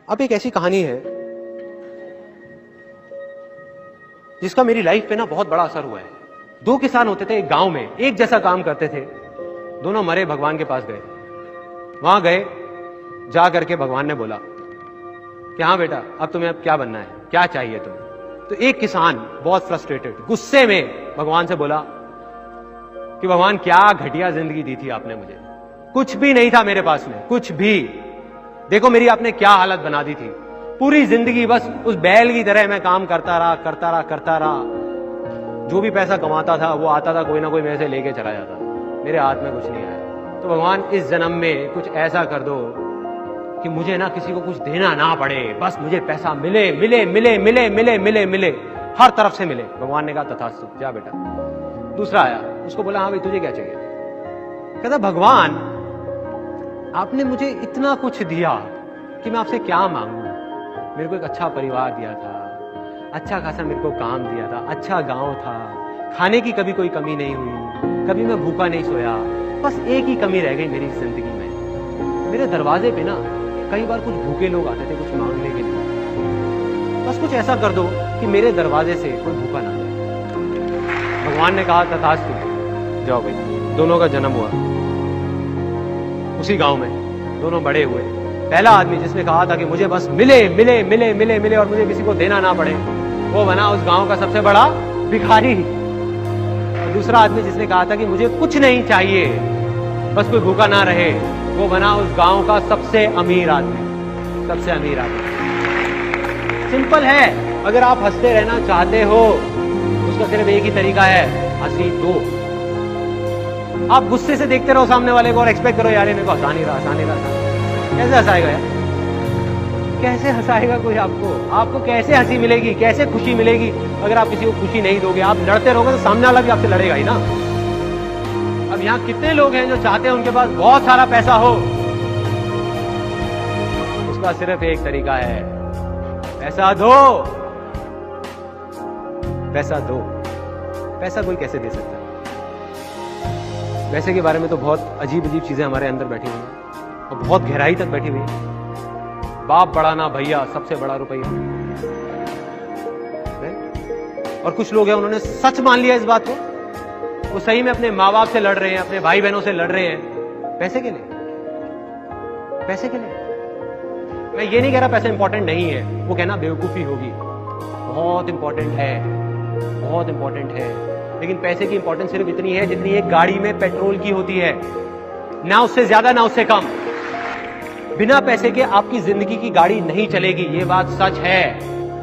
अब एक ऐसी कहानी है जिसका मेरी लाइफ पे ना बहुत बड़ा असर हुआ है। दो किसान होते थे एक गांव में, एक जैसा काम करते थे, दोनों मरे भगवान के पास गए। वहां गए, जा करके भगवान ने बोला कि हाँ बेटा, अब तुम्हें अब क्या बनना है, क्या चाहिए तुम्हें। तो एक किसान बहुत फ्रस्ट्रेटेड, गुस्से में भगवान से बोला कि भगवान क्या घटिया जिंदगी दी थी आपने मुझे, कुछ भी नहीं था मेरे पास में, कुछ भी। देखो मेरी आपने क्या हालत बना दी थी, पूरी जिंदगी बस उस बैल की तरह मैं काम करता रहा। जो भी पैसा कमाता था वो आता था, कोई ना कोई मेरे से लेके चला जाता, मेरे हाथ में कुछ नहीं आया। तो भगवान इस जन्म में कुछ ऐसा कर दो कि मुझे ना किसी को कुछ देना ना पड़े, बस मुझे पैसा मिले मिले मिले मिले मिले मिले मिले, हर तरफ से मिले। भगवान ने कहा तथास्तु, जा बेटा। दूसरा आया, उसको बोला हाँ भाई तुझे क्या चाहिए। कहता भगवान आपने मुझे इतना कुछ दिया कि मैं आपसे क्या मांगू। मेरे को एक अच्छा परिवार दिया था, अच्छा खासा मेरे को काम दिया था, अच्छा गांव था, खाने की कभी कोई कमी नहीं हुई, कभी मैं भूखा नहीं सोया। बस एक ही कमी रह गई मेरी जिंदगी में, मेरे दरवाजे पे ना कई बार कुछ भूखे लोग आते थे कुछ मांगने के लिए। बस कुछ ऐसा कर दो कि मेरे दरवाजे से कोई भूखा ना जाए। भगवान ने कहा तथास्तु, जाओ भाई। दोनों का जन्म हुआ उसी गांव में, दोनों बड़े हुए। पहला आदमी जिसने कहा था कि मुझे बस मिले मिले मिले मिले मिले और मुझे किसी को देना ना पड़े, वो बना उस गांव का सबसे बड़ा भिखारी। और दूसरा आदमी जिसने कहा था कि मुझे कुछ नहीं चाहिए, बस कोई भूखा ना रहे, वो बना उस गांव का सबसे अमीर आदमी, सबसे अमीर आदमी। सिंपल है, अगर आप हंसते रहना चाहते हो उसका सिर्फ एक ही तरीका है, हंसी दो। आप गुस्से से देखते रहो सामने वाले को और एक्सपेक्ट करो यार मेरे को हंसा नहीं रहा। कैसे हंसाएगा यार, कैसे हंसाएगा कोई आपको? आपको कैसे हंसी मिलेगी, कैसे खुशी मिलेगी अगर आप किसी को खुशी नहीं दोगे? आप लड़ते रहोगे तो सामने वाला भी आपसे लड़ेगा ही ना। अब यहाँ कितने लोग हैं जो चाहते हैं उनके पास बहुत सारा पैसा हो, उसका सिर्फ एक तरीका है, पैसा दो। पैसा दो। पैसा कोई कैसे दे सकता है? पैसे के बारे में तो बहुत अजीब अजीब चीजें हमारे अंदर बैठी हुई हैं और बहुत गहराई तक बैठी हुई है। बाप बड़ा ना भैया, सबसे बड़ा रुपया। और कुछ लोग हैं उन्होंने सच मान लिया इस बात को, वो सही में अपने माँ बाप से लड़ रहे हैं, अपने भाई बहनों से लड़ रहे हैं, पैसे के लिए, पैसे के लिए। मैं ये नहीं कह रहा पैसा इंपॉर्टेंट नहीं है, वो कहना बेवकूफी होगी। बहुत इंपॉर्टेंट है, बहुत इंपॉर्टेंट है, लेकिन पैसे की इंपॉर्टेंस सिर्फ इतनी है जितनी एक गाड़ी में पेट्रोल की होती है, ना उससे ज्यादा ना उससे कम। बिना पैसे के आपकी जिंदगी की गाड़ी नहीं चलेगी, ये बात सच है।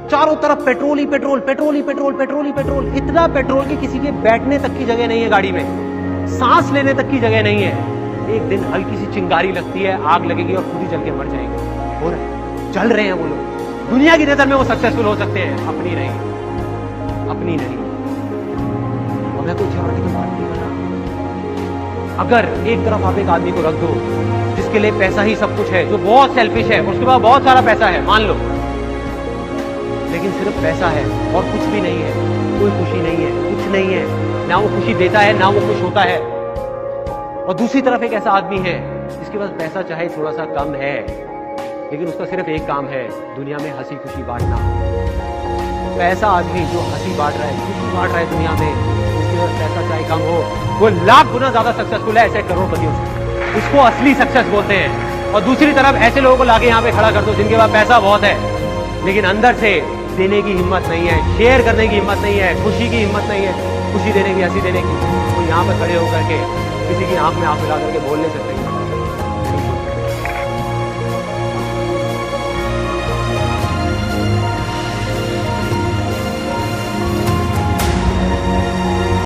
चारों तरफ पेट्रोल ही पेट्रोल, पेट्रोल ही पेट्रोल, पेट्रोल ही पेट्रोल। इतना पेट्रोल कि किसी के बैठने तक की जगह नहीं है गाड़ी में, सांस लेने तक की जगह नहीं है। एक दिन हल्की सी चिंगारी लगती है, आग लगेगी और खुद ही जल के मर जाएंगे। हो रहा है, चल रहे हैं वो लोग। दुनिया की नजर में वो सक्सेसफुल हो सकते हैं, अपनी नहीं, अपनी नहीं। और मैं कोई थियोरेटिकल बात नहीं कर रहा। अगर एक तरफ आप एक आदमी को रख दो जिसके लिए पैसा ही सब कुछ है, जो बहुत सेल्फिश है, उसके पास बहुत सारा पैसा है मान लो, लेकिन सिर्फ पैसा है और कुछ भी नहीं है, कोई खुशी नहीं है, कुछ नहीं है, ना वो खुशी देता है ना वो खुश होता है। और दूसरी तरफ एक ऐसा आदमी है जिसके पास पैसा चाहे थोड़ा सा कम है, लेकिन उसका सिर्फ एक काम है, दुनिया में हंसी खुशी बांटना। तो ऐसा आदमी जो हंसी बांट रहा है, खुशी बांट रहा है दुनिया में, उसके पास पैसा चाहे कम हो, वो लाख गुना ज्यादा सक्सेसफुल है ऐसे करोड़पतियों से। उसको असली सक्सेस बोलते हैं। और दूसरी तरफ ऐसे लोगों को लाके यहाँ पे खड़ा कर दो जिनके पास पैसा बहुत है, लेकिन अंदर से देने की हिम्मत नहीं है, शेयर करने की हिम्मत नहीं है, खुशी की हिम्मत नहीं है, खुशी देने की, हंसी देने की। तो यहाँ पर खड़े होकर के किसी की आंख में आंख मिला करके बोल नहीं सकते।